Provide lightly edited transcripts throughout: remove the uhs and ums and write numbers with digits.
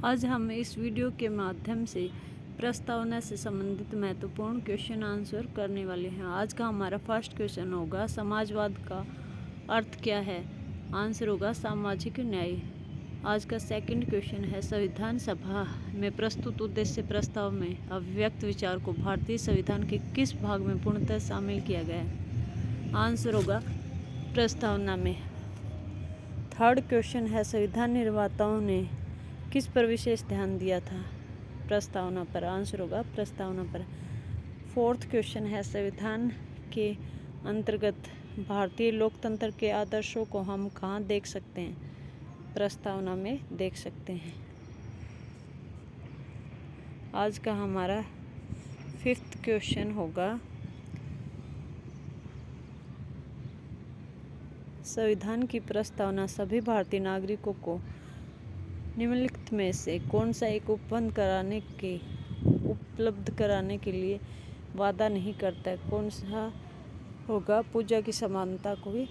आज हम इस वीडियो के माध्यम से प्रस्तावना से संबंधित महत्वपूर्ण क्वेश्चन आंसर करने वाले हैं। आज का हमारा फर्स्ट क्वेश्चन होगा, समाजवाद का अर्थ क्या है? आंसर होगा सामाजिक न्याय। आज का सेकंड क्वेश्चन है, संविधान सभा में प्रस्तुत उद्देश्य प्रस्ताव में अभिव्यक्त विचार को भारतीय संविधान के किस भाग में पूर्णतः शामिल किया गया है? आंसर होगा प्रस्तावना में। थर्ड क्वेश्चन है, संविधान निर्माताओं ने किस पर विशेष ध्यान दिया था? प्रस्तावना पर। आंसर होगा प्रस्तावना पर। फोर्थ क्वेश्चन है, संविधान के अंतर्गत भारतीय लोकतंत्र के आदर्शों को हम कहाँ देख सकते हैं? प्रस्तावना में देख सकते हैं। आज का हमारा फिफ्थ क्वेश्चन होगा, संविधान की प्रस्तावना सभी भारतीय नागरिकों को निम्नलिखित में से कौन सा एक उपलब्ध कराने के लिए वादा नहीं करता है? कौन सा होगा? पूजा की समानता को भी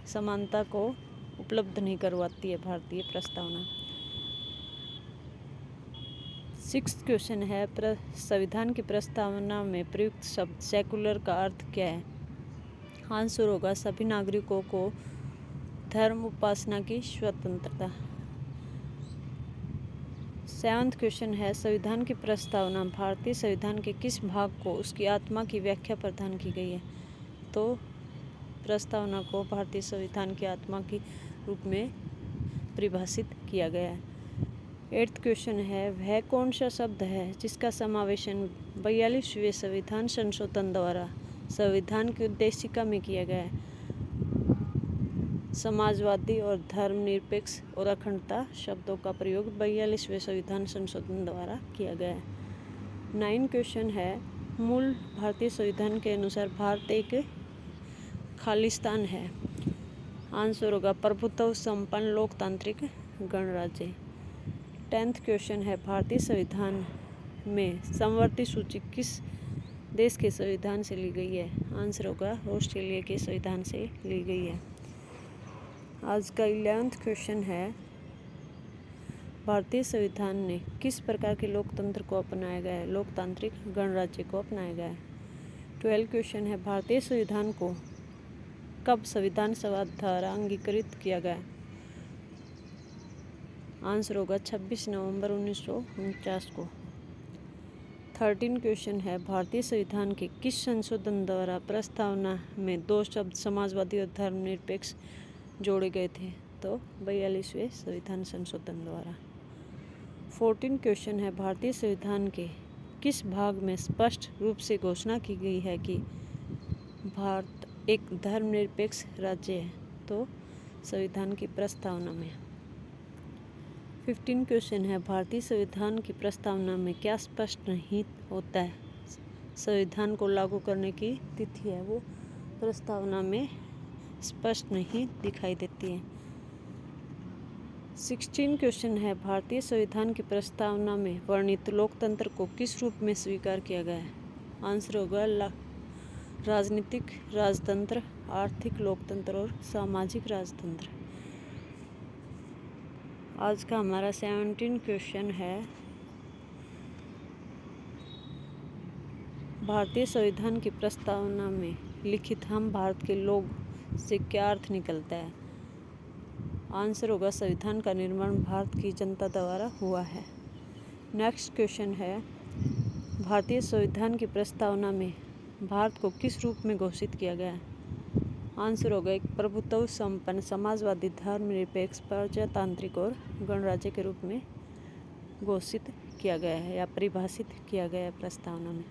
समानता को उपलब्ध नहीं करवाती है भारतीय प्रस्तावना। सिक्स्थ क्वेश्चन है, संविधान की प्रस्तावना में प्रयुक्त शब्द सेकुलर का अर्थ क्या है? आंसर होगा सभी नागरिकों को धर्म उपासना की स्वतंत्रता। सेवंथ क्वेश्चन है, संविधान की प्रस्तावना भारतीय संविधान के किस भाग को उसकी आत्मा की व्याख्या प्रदान की गई है? तो प्रस्तावना को भारतीय संविधान की आत्मा के रूप में परिभाषित किया गया है। एट्थ क्वेश्चन है, वह कौन सा शब्द है जिसका समावेशन 42वें संविधान संशोधन द्वारा संविधान की उद्देशिका में किया गया है? समाजवादी और धर्मनिरपेक्ष और अखंडता शब्दों का प्रयोग 42वें संविधान संशोधन द्वारा किया गया है। 9 क्वेश्चन है, मूल भारतीय संविधान के अनुसार भारत एक खालिस्तान है। आंसर होगा प्रभुत्व संपन्न लोकतांत्रिक गणराज्य। 10th क्वेश्चन है, भारतीय संविधान में समवर्ती सूची किस देश के संविधान से ली गई है? आंसर होगा ऑस्ट्रेलिया के संविधान से ली गई है। आज का 11th क्वेश्चन है, भारतीय संविधान ने किस प्रकार के लोकतंत्र को अपनाया गया है? लोकतांत्रिक गणराज्य को अपनाया गया है। 12 क्वेश्चन है, भारतीय संविधान को कब संविधान सभा द्वारा अंगीकृत किया गया? आंसर होगा 26 नवंबर 1949 को। 13 क्वेश्चन है, भारतीय संविधान के किस संशोधन द्वारा प्रस्तावना में 2 शब्द समाजवादी और धर्मनिरपेक्ष जोड़े गए थे? तो 42वें संविधान संशोधन द्वारा। 14 क्वेश्चन है, भारतीय संविधान के किस भाग में स्पष्ट रूप से घोषणा की गई है कि भारत एक धर्मनिरपेक्ष राज्य है? तो संविधान की प्रस्तावना में। 15 क्वेश्चन है, भारतीय संविधान की प्रस्तावना में क्या स्पष्ट नहीं होता है? संविधान को लागू करने की तिथि है वो प्रस्तावना में स्पष्ट नहीं दिखाई देती है। 16 क्वेश्चन है, भारतीय संविधान की प्रस्तावना में वर्णित लोकतंत्र को किस रूप में स्वीकार किया गया है? आंसर होगा राजनीतिक राजतंत्र, आर्थिक लोकतंत्र और सामाजिक राजतंत्र। आज का हमारा 17 क्वेश्चन है, भारतीय संविधान की प्रस्तावना में लिखित हम भारत के लोग से क्या अर्थ निकलता है? आंसर होगा संविधान का निर्माण भारत की जनता द्वारा हुआ है। नेक्स्ट क्वेश्चन है, भारतीय संविधान की प्रस्तावना में भारत को किस रूप में घोषित किया गया है? आंसर होगा एक प्रभुत्व संपन्न समाजवादी धर्मनिरपेक्ष प्रजातांत्रिक और गणराज्य के रूप में घोषित किया गया है या परिभाषित किया गया है प्रस्तावना में।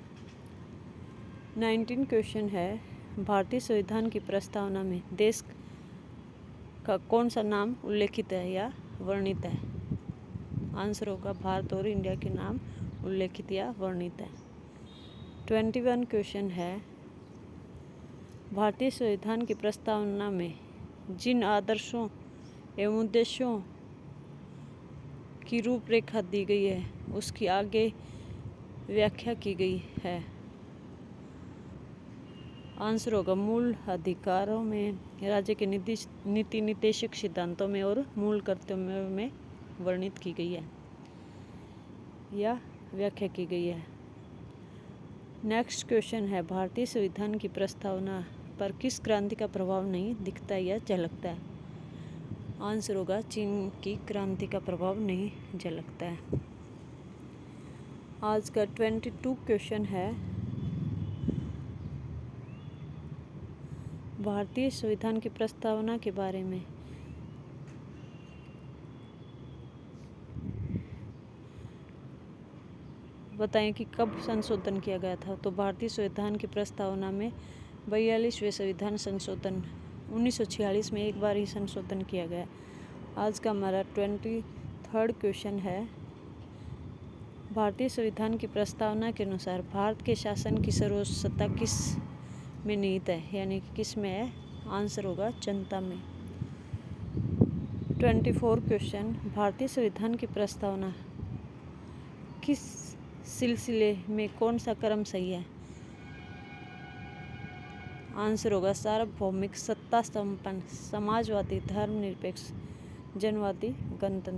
19 क्वेश्चन है, भारतीय संविधान की प्रस्तावना में देश का कौन सा नाम उल्लेखित है या वर्णित है? आंसर होगा भारत और इंडिया के नाम उल्लेखित या वर्णित है। 21 क्वेश्चन है, भारतीय संविधान की प्रस्तावना में जिन आदर्शों एवं उद्देश्यों की रूपरेखा दी गई है उसकी आगे व्याख्या की गई है? आंसर होगा मूल अधिकारों में, राज्य के नीति निर्देशक सिद्धांतों में और मूल कर्तव्यों में वर्णित की गई है या व्याख्या की गई है। नेक्स्ट क्वेश्चन है, भारतीय संविधान की प्रस्तावना पर किस क्रांति का प्रभाव नहीं दिखता या झलकता है? आंसर होगा चीन की क्रांति का प्रभाव नहीं झलकता है। आज का 22 क्वेश्चन है, भारतीय संविधान की प्रस्तावना के बारे में बताएं कि कब संशोधन किया गया था। तो भारतीय संविधान की प्रस्तावना में 42वें संविधान संशोधन 1946 में एक बार ही संशोधन किया गया। आज का हमारा 23rd क्वेश्चन है, भारतीय संविधान की प्रस्तावना के अनुसार भारत के शासन की सर्वोच्च सत्ता किस में निहित है, यानी कि किस में है? आंसर होगा जनता में। 24 क्वेश्चन, भारतीय संविधान की प्रस्तावना किस सिलसिले में कौन सा क्रम सही है? आंसर होगा सार्वभौमिक, सत्ता संपन्न, समाजवादी, धर्मनिरपेक्ष, जनवादी, गणतंत्र।